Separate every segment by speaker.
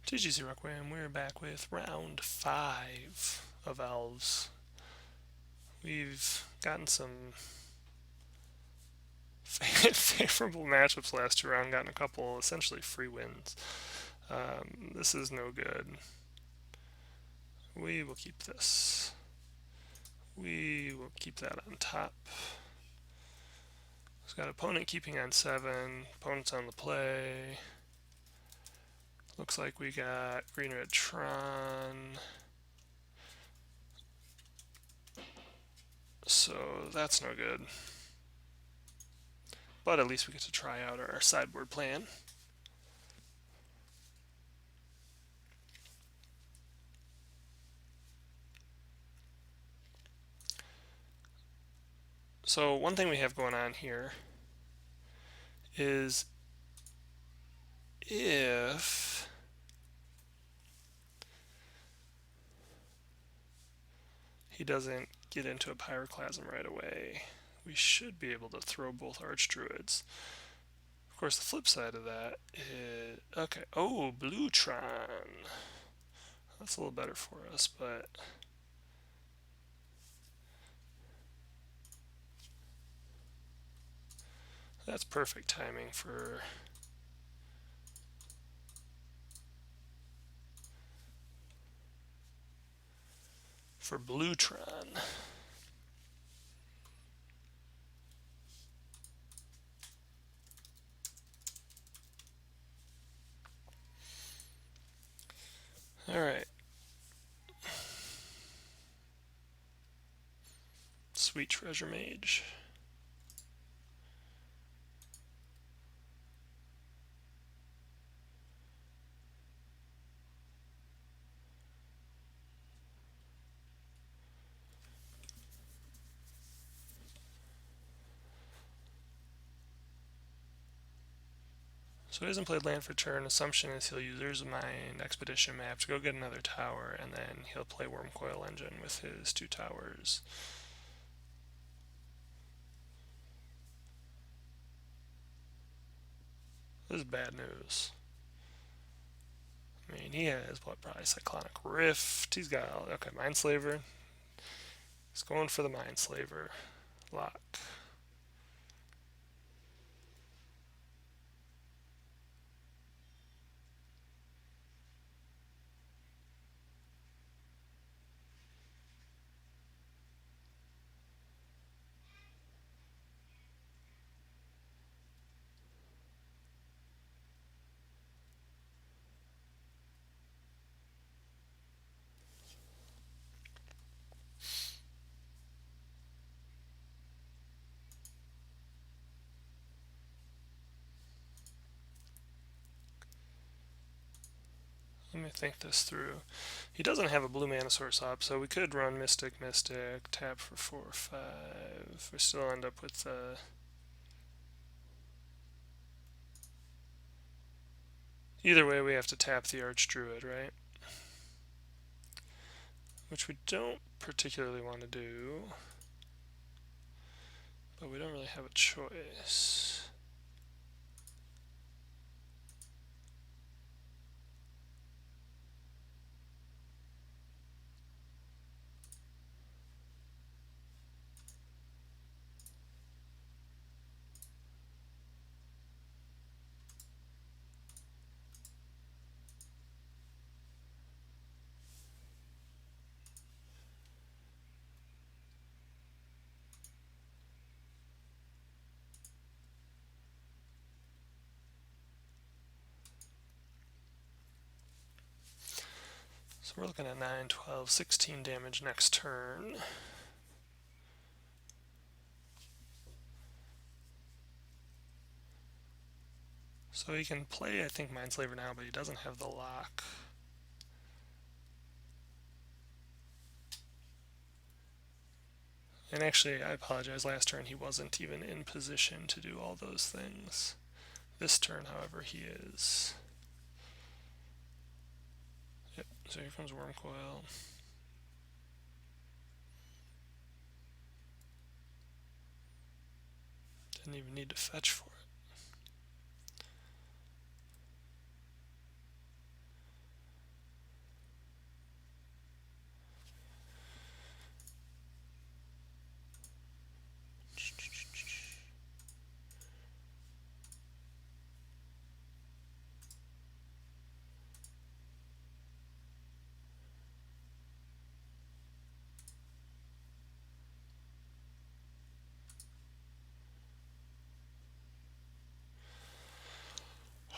Speaker 1: TGC Requiem, we're back with round 5 of Elves. We've gotten some favorable matchups last round, gotten a couple essentially free wins. This is no good. We will keep this. We will keep that on top. We've got opponent keeping on 7, opponent's on the play. Looks like we got green-red Tron. So that's no good. But at least we get to try out our sideboard plan. So one thing we have going on here is if he doesn't get into a Pyroclasm right away, we should be able to throw both Archdruids. Of course, the flip side of that is... Okay, oh, Blue Tron. That's a little better for us, but... That's perfect timing for... Blue Tron. Alright. Sweet Treasure Mage. So he hasn't played land for turn. Assumption is he'll use Urza Mind, Expedition Map to go get another tower, and then he'll play Wormcoil Engine with his 2 towers. This is bad news. I mean, he has, what, probably Cyclonic Rift. He's got, okay, Mindslaver. He's going for the Mindslaver lock. Let me think this through. He doesn't have a blue mana source up, so we could run Mystic, tap for 4 or 5. We still end up with either way, we have to tap the Archdruid, right? Which we don't particularly want to do, but we don't really have a choice. So we're looking at 9, 12, 16 damage next turn. So he can play, I think, Mindslaver now, but he doesn't have the lock. And actually, I apologize, last turn he wasn't even in position to do all those things. This turn, however, he is. Yep, so here comes Wormcoil. Didn't even need to fetch for it.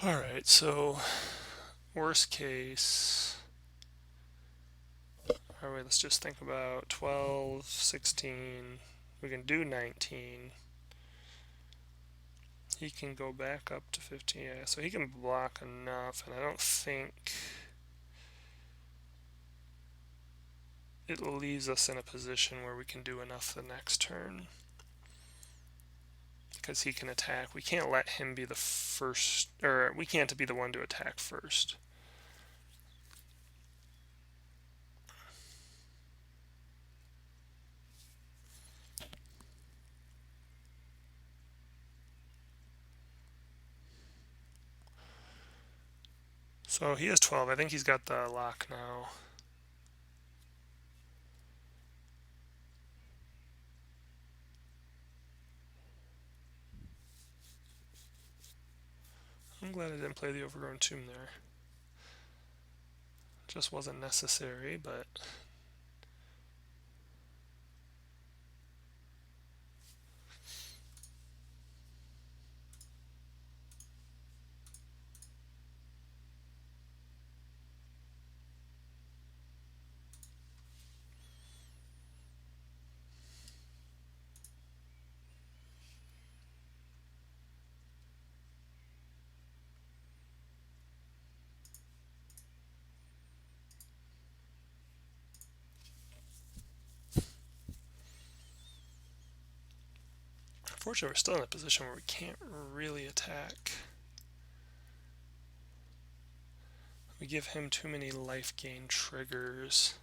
Speaker 1: Alright, so worst case. Alright, let's just think about 12, 16. We can do 19. He can go back up to 15. Yeah, so he can block enough, and I don't think it leaves us in a position where we can do enough the next turn. Because he can attack. We can't let him be the first, or we can't be the one to attack first. So he has 12. I think he's got the lock now. I'm glad I didn't play the Overgrown Tomb there. Just wasn't necessary, but unfortunately we're still in a position where we can't really attack. We give him too many life gain triggers.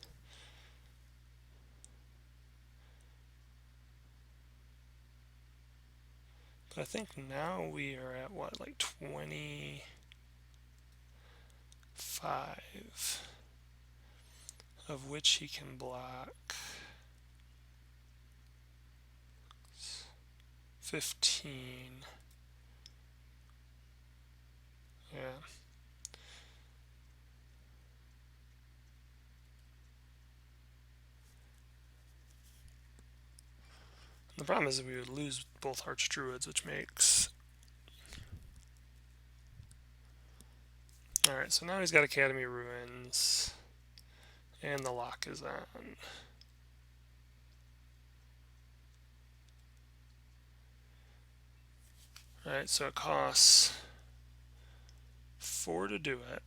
Speaker 1: But I think now we are at what, like 25, of which he can block 15. Yeah. The problem is that we would lose both Archdruids, which makes... Alright, so now he's got Academy Ruins, and the lock is on. Alright, so it costs 4 to do it.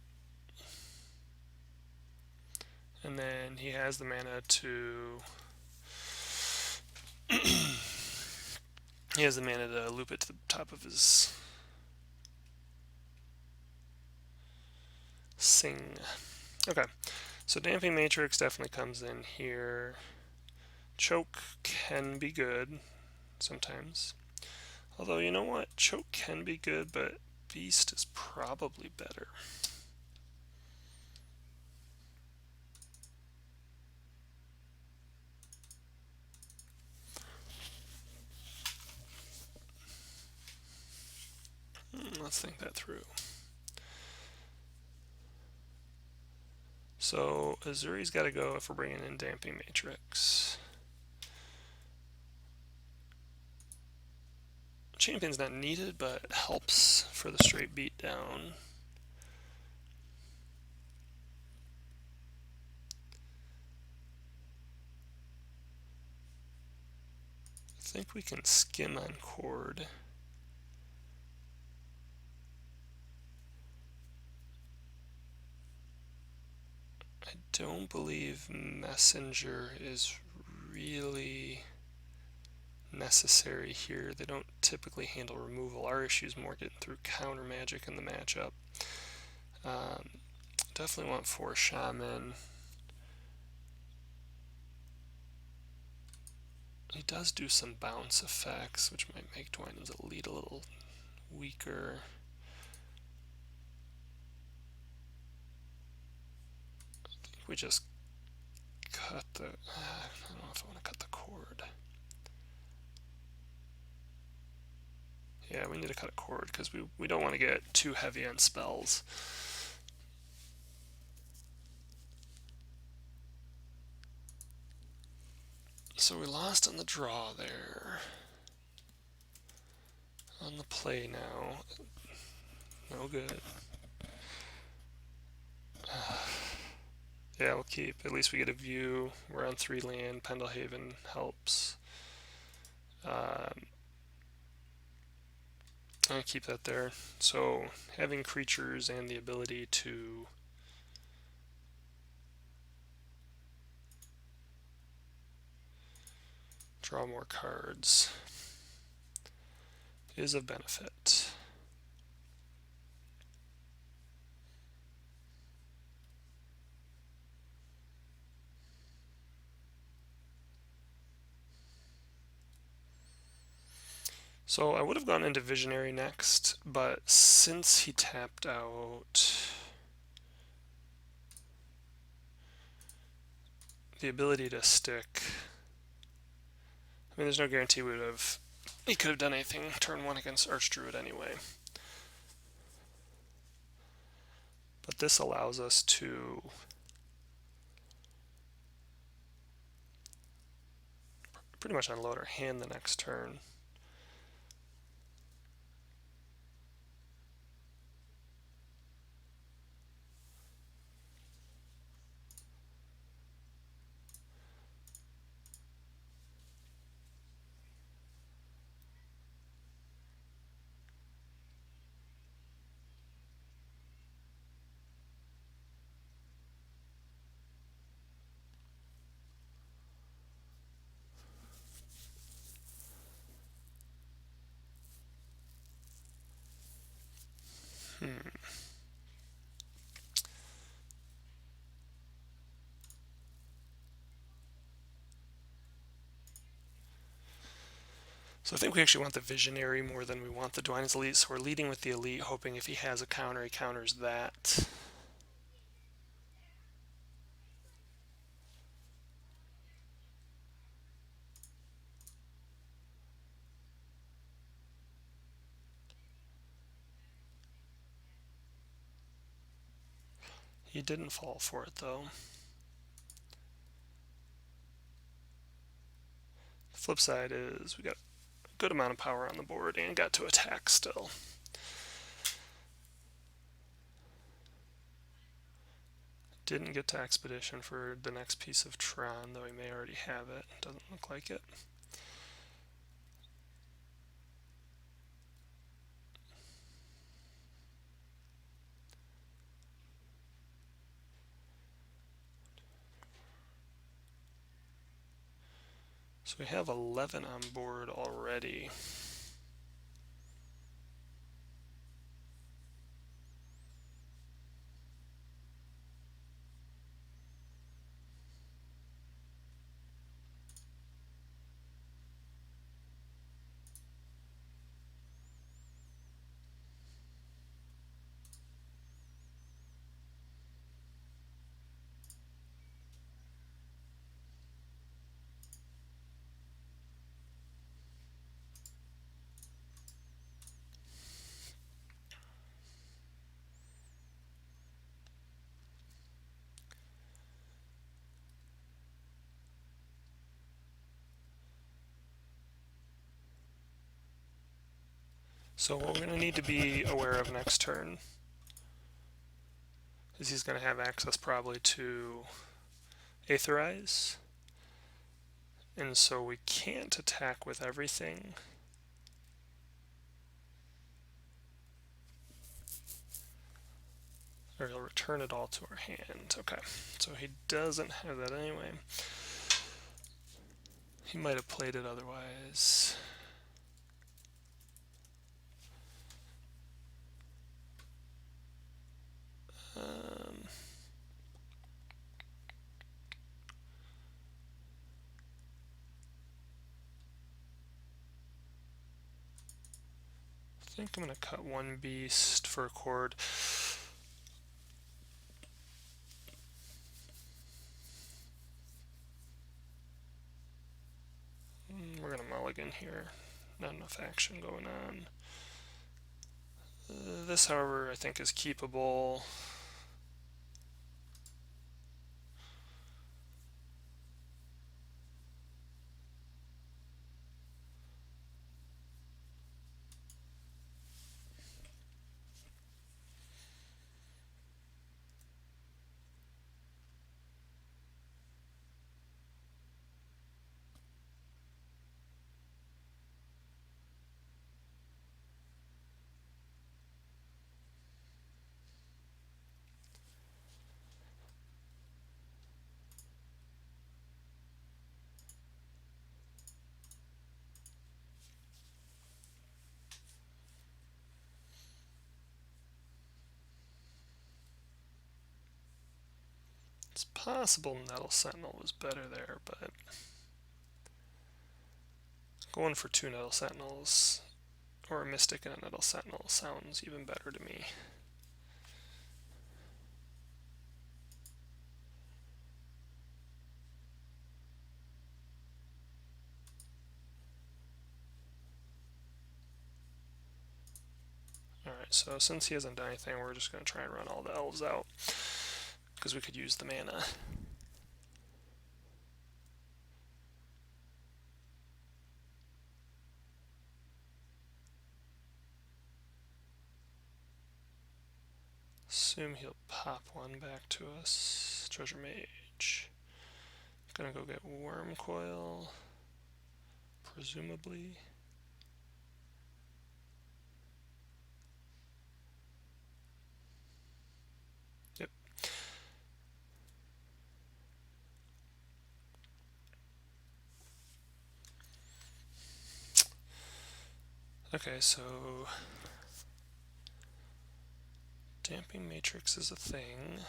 Speaker 1: And then he has the mana to... he has the mana to loop it to the top of his Sing. Okay, so Damping Matrix definitely comes in here. Choke can be good sometimes. Although, you know what? Choke can be good, but Beast is probably better. Let's think that through. So Azuri's got to go if we're bringing in Damping Matrix. Champion's not needed, but it helps for the straight beat down. I think we can skim on Chord. I don't believe Messenger is really necessary here. They don't typically handle removal. Our issue is more getting through counter magic in the matchup. Definitely want 4 Shaman. He does do some bounce effects, which might make Dwynen's Elite a little weaker. I think we just cut the... I don't know if I want to cut the Chord. Yeah, we need to cut a Chord because we don't want to get too heavy on spells. So we lost on the draw there. On the play now. No good. Yeah, we'll keep. At least we get a view. We're on 3 land. Pendlehaven helps. I'll keep that there. So having creatures and the ability to draw more cards is of benefit. So I would have gone into Visionary next, but since he tapped out, the ability to stick, I mean, there's no guarantee he could have done anything turn 1 against Archdruid anyway. But this allows us to pretty much unload our hand the next turn. So I think we actually want the Visionary more than we want the Dwynen's Elite, so we're leading with the Elite, hoping if he has a counter, he counters that. He didn't fall for it, though. The flip side is we got a good amount of power on the board and got to attack still. Didn't get to Expedition for the next piece of Tron, though he may already have it. Doesn't look like it. So we have 11 on board already. So what we're going to need to be aware of next turn is he's going to have access probably to Aetherize. And so we can't attack with everything. Or he'll return it all to our hand. Okay, so he doesn't have that anyway. He might have played it otherwise. I think I'm going to cut one beast for a cord. We're going to mulligan here. Not enough action going on. This, however, I think is keepable. It's possible Nettle Sentinel was better there, but going for 2 Nettle Sentinels, or a Mystic and a Nettle Sentinel, sounds even better to me. Alright, so since he hasn't done anything, we're just going to try and run all the elves out, because we could use the mana. Assume he'll pop one back to us. Treasure Mage. Gonna go get Worm Coil, presumably. Yep. Okay, so Damping Matrix is a thing.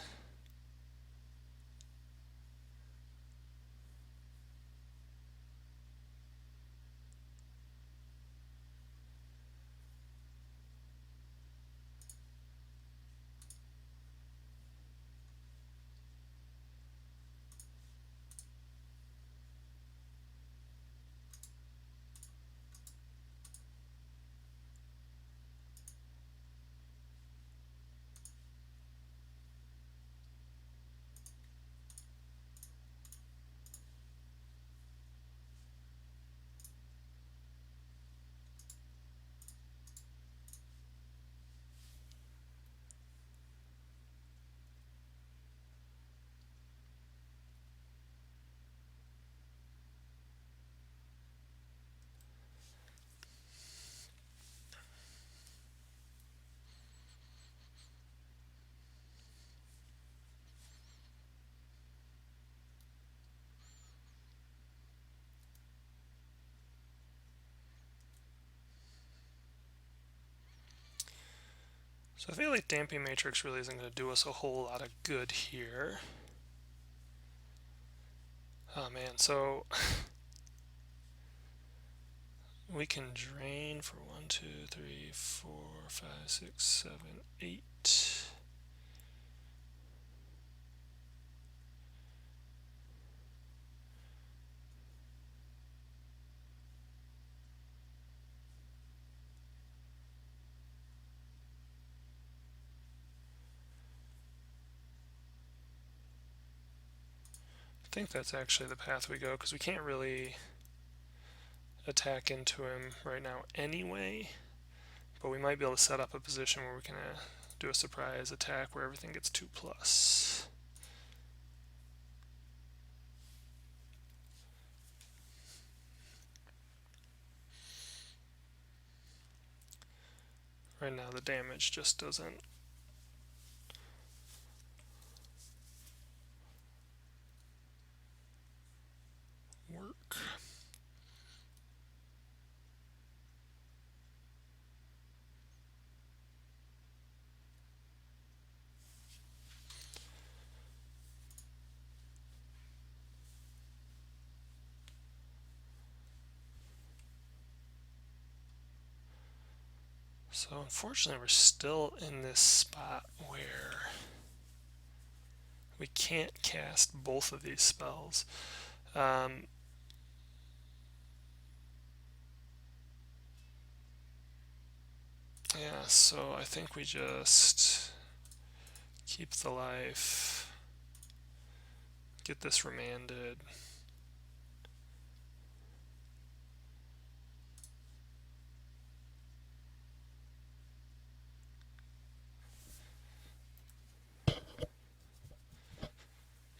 Speaker 1: So I feel like Damping Matrix really isn't going to do us a whole lot of good here. Oh man, so we can drain for 1, 2, 3, 4, 5, 6, 7, 8. I think that's actually the path we go, because we can't really attack into him right now anyway, but we might be able to set up a position where we can do a surprise attack where everything gets 2+. Right now the damage just doesn't work. So unfortunately we're still in this spot where we can't cast both of these spells. Yeah, so I think we just keep the life, get this remanded.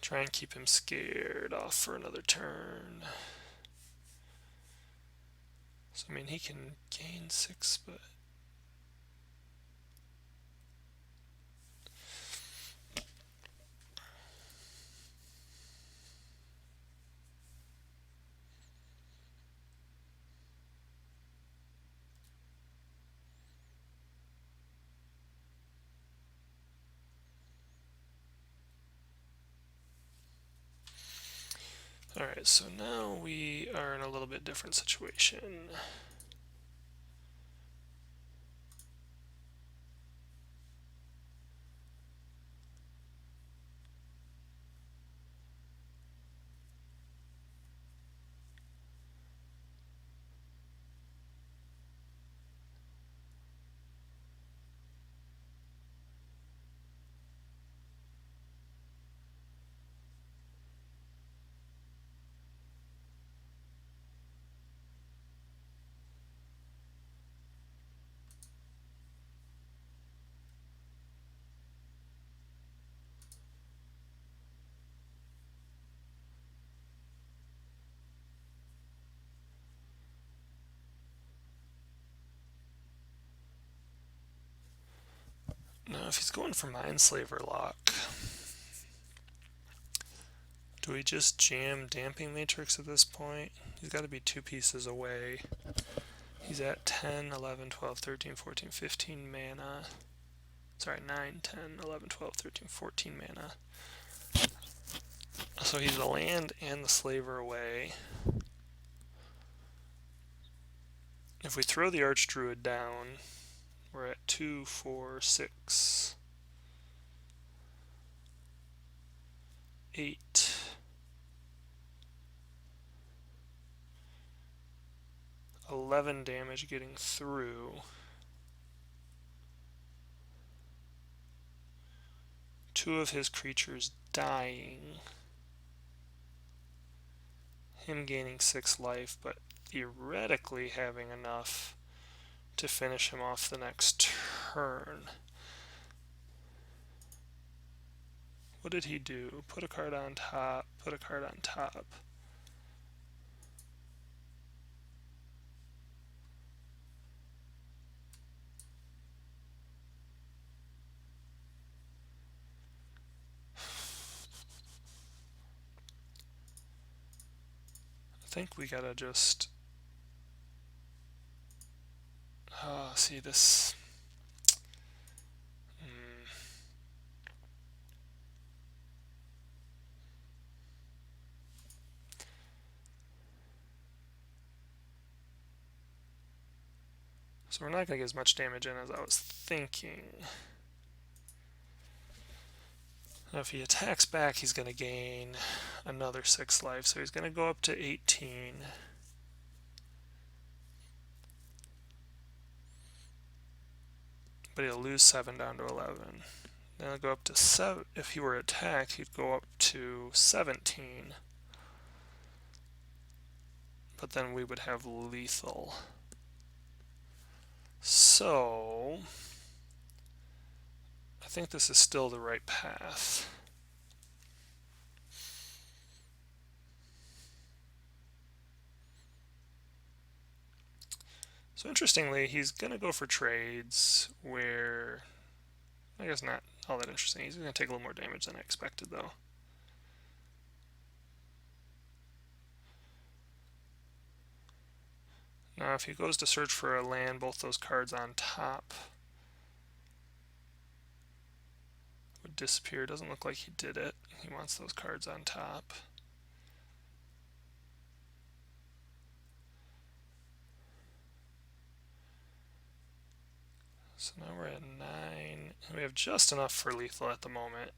Speaker 1: Try and keep him scared off for another turn. So I mean he can gain 6, but Alright, so now we are in a little bit different situation. Now, if he's going for Mindslaver lock, do we just jam Damping Matrix at this point? He's got to be 2 pieces away. He's at 10, 11, 12, 13, 14, 15 mana. Sorry, 9, 10, 11, 12, 13, 14 mana. So he's the land and the slaver away. If we throw the Archdruid down, we're at 2, 4, 6, 8, 11 damage getting through. 2 of his creatures dying. Him gaining 6 life, but theoretically having enough to finish him off the next turn. What did he do? Put a card on top, put a card on top. I think we gotta just see this. So we're not gonna get as much damage in as I was thinking. Now if he attacks back, he's gonna gain another 6 life, so he's gonna go up to 18. But he'll lose 7 down to 11. Then he'll go up to 7. If he were attacked, he'd go up to 17. But then we would have lethal. So I think this is still the right path. So interestingly, he's going to go for trades where, I guess not all that interesting. He's going to take a little more damage than I expected, though. Now, if he goes to search for a land, both those cards on top would disappear. Doesn't look like he did it. He wants those cards on top. So now we're at 9. We have just enough for lethal at the moment.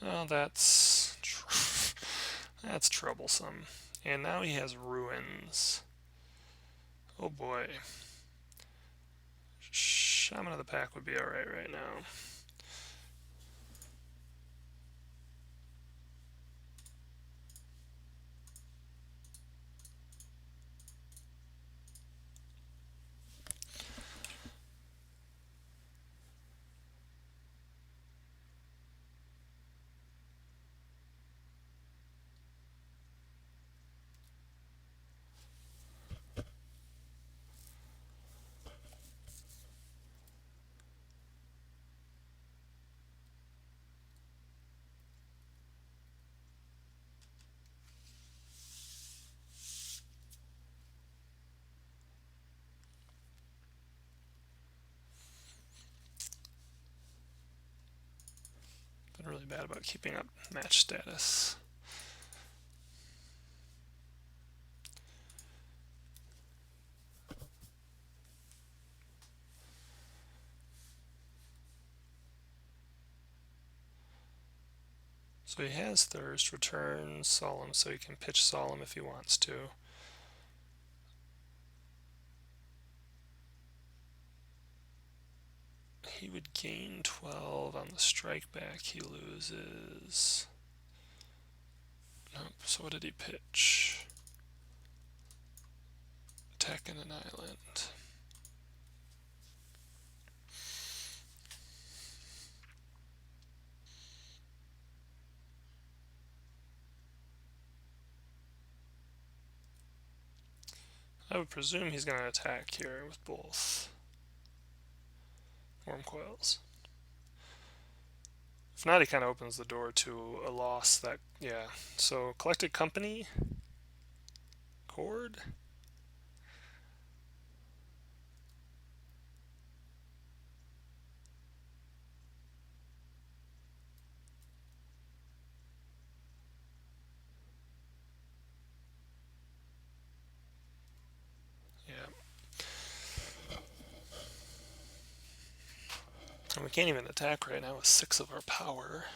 Speaker 1: Oh, that's troublesome. And now he has ruins. Oh boy. Shaman of the Pack would be alright right now. really bad about keeping up match status. So he has Thirst, returns Solemn, so he can pitch Solemn if he wants to. He would gain 12 on the strike back. He loses. Nope. So what did he pitch? Attack in an island. I would presume he's going to attack here with both Worm Coils. If not, he kind of opens the door to a loss that, yeah. So, Collected Company, Cord. Yeah. And we can't even attack right now with 6 of our power.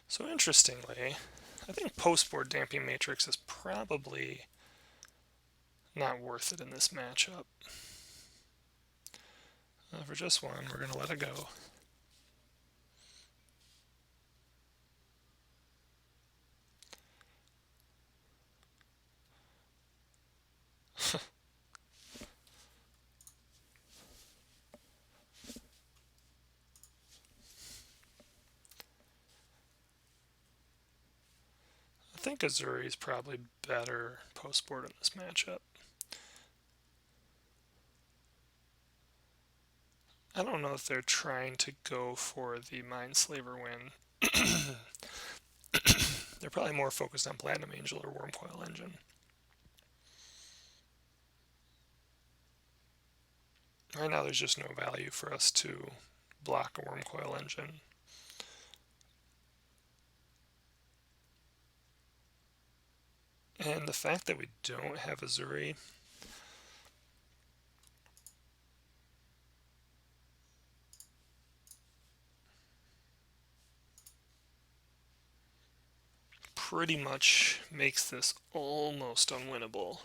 Speaker 1: So interestingly, I think post-board Damping Matrix is probably not worth it in this matchup. For just one, we're going to let it go. I think Azuri is probably better post-board in this matchup. I don't know if they're trying to go for the Mindslaver win. They're probably more focused on Platinum Angel or Wormcoil Engine. Right now there's just no value for us to block a Wormcoil Engine. And the fact that we don't have Azuri pretty much makes this almost unwinnable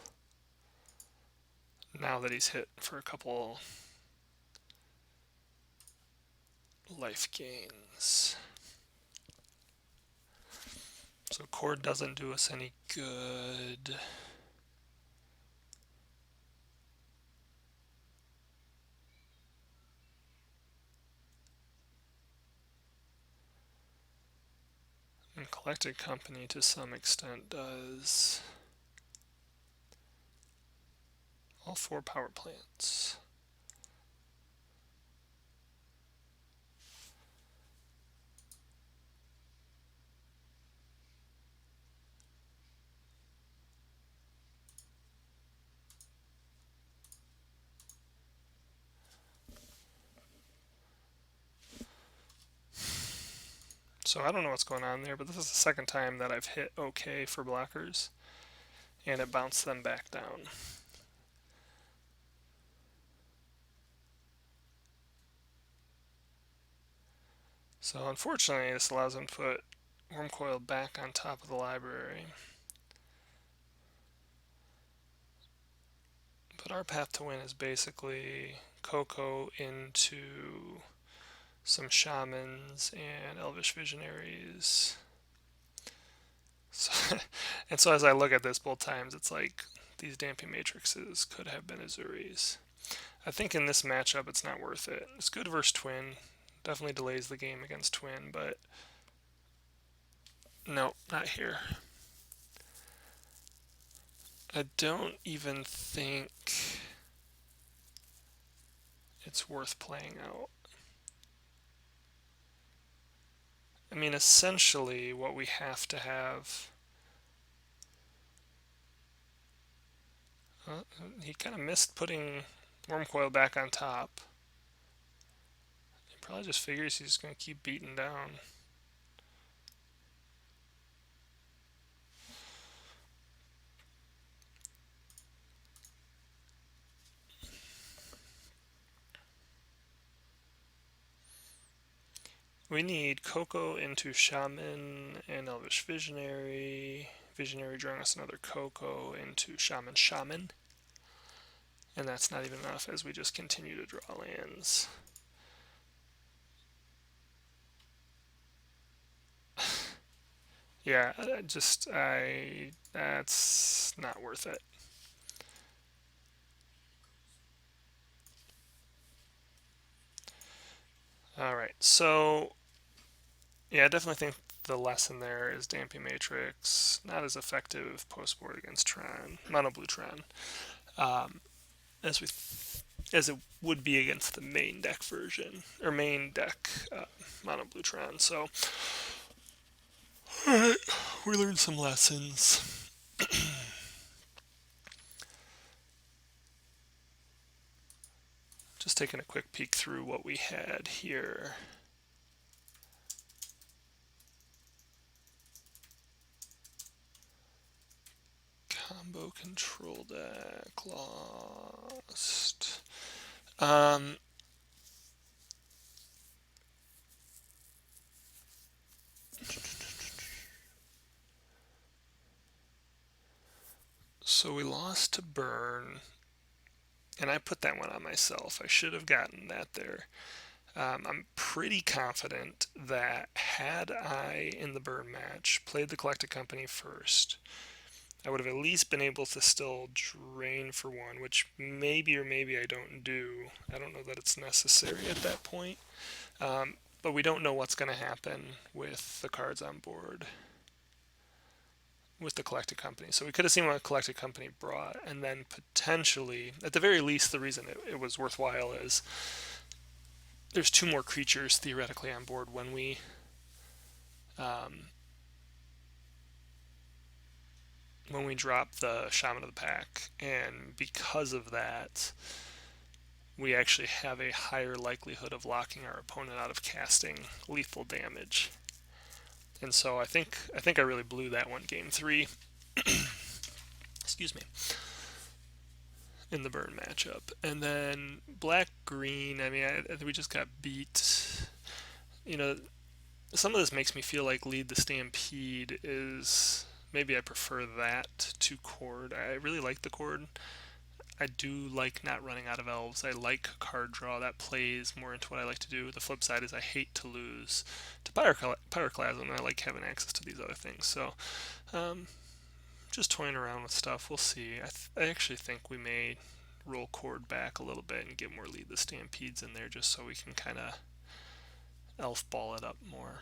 Speaker 1: now that he's hit for a couple life gains. So Cord doesn't do us any good. And Collected Company to some extent does. All 4 power plants. So I don't know what's going on there, but this is the second time that I've hit OK for blockers, and it bounced them back down. So unfortunately, this allows them to put Wormcoil back on top of the library. But our path to win is basically Coco into some Shamans and Elvish Visionaries. So, and so as I look at this both times, it's like these Damping Matrixes could have been Azuris. I think in this matchup it's not worth it. It's good versus Twin. Definitely delays the game against Twin, but no, not here. I don't even think it's worth playing out. I mean, essentially what we have to have... he kind of missed putting Wormcoil back on top. He probably just figures he's going to keep beating down. We need Coco into Shaman and Elvish Visionary. Visionary drawing us another Coco into Shaman Shaman. And that's not even enough as we just continue to draw lands. Yeah, that's not worth it. Alright, so yeah, I definitely think the lesson there is Damping Matrix, not as effective post-board against Tron, Mono Blue Tron, as we as it would be against the main deck version, or main deck Mono Blue Tron. So, alright, we learned some lessons. Just taking a quick peek through what we had here. Combo control deck lost. So we lost to Burn, and I put that one on myself. I should have gotten that there. I'm pretty confident that had I, in the Burn match, played the Collected Company first, I would have at least been able to still drain for one, which maybe or maybe I don't do. I don't know that it's necessary at that point. But we don't know what's going to happen with the cards on board with the Collected Company. So we could have seen what Collected Company brought, and then potentially, at the very least, the reason it was worthwhile is there's two more creatures theoretically on board when we drop the Shaman of the Pack, and because of that, we actually have a higher likelihood of locking our opponent out of casting lethal damage. And so I think I really blew that one game 3. Excuse me. In the Burn matchup. And then black green, I mean, we just got beat. You know, some of this makes me feel like Lead the Stampede is, maybe I prefer that to Chord. I really like the Chord. I do like not running out of Elves. I like card draw. That plays more into what I like to do. The flip side is I hate to lose to Pyroclasm. I like having access to these other things. So, just toying around with stuff. We'll see. I actually think we may roll Chord back a little bit and get more Lead the Stampedes in there just so we can kind of elf ball it up more.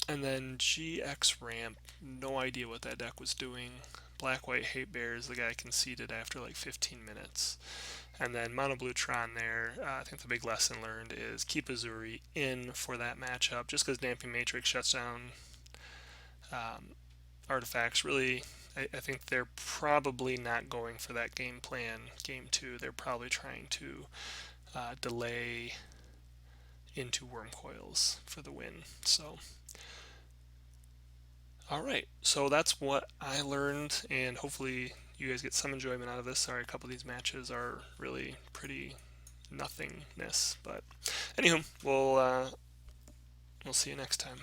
Speaker 1: And then GX Ramp, no idea what that deck was doing. Black White Hate Bears, the guy conceded after like 15 minutes. And then Mono Blue Tron there, I think the big lesson learned is keep Azuri in for that matchup. Just because Damping Matrix shuts down artifacts, really, I think they're probably not going for that game plan, game 2. They're probably trying to delay into Wormcoils for the win. So, alright, so that's what I learned, and hopefully you guys get some enjoyment out of this. Sorry, a couple of these matches are really pretty nothingness, but anywho, we'll see you next time.